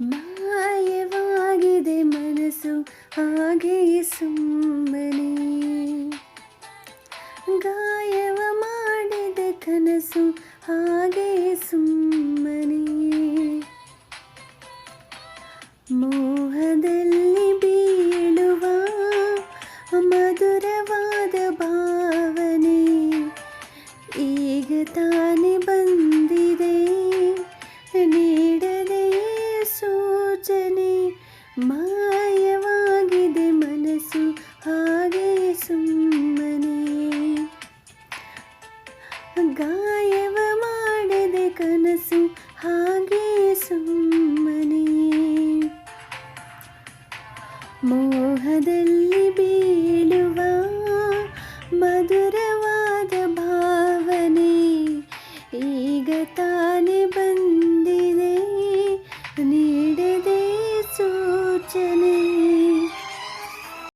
ಮಾಯವಾಗಿದೆ ಮನಸ್ಸು ಹಾಗೆಯೇ ಸುಮ್ಮನೆ, ಗಾಯವ ಮಾಡಿದ ಕನಸು ಹಾಗೆಯೇ ಸುಮ್ಮನೆ, ಮೋಹದಲ್ಲಿ ಬೀಳುವ ಮಧುರವಾದ ಭಾವನೆ ಈಗ ತಾನೇ ಬಂದಿದೆ, ನೀಡದೆ ಸೂಚನೆ. ಮಾಯವಾಗಿದೆ ಮನಸ್ಸು ಹಾಗೆ ಸುಮ್ಮನೆ, ಗಾಯವ ಮಾಡದೆ ಕನಸು ಹಾಗೆ ಸುಮ್ಮನೆ, ಮೋಹದಲ್ಲಿ ಬೀಳುವ ಮಧುರವಾದ ಭಾವನೆ ಈಗ ತಾನೇ ಬಂದಿದೆ, ನೀಡದೆ ಸೂಚನೆ.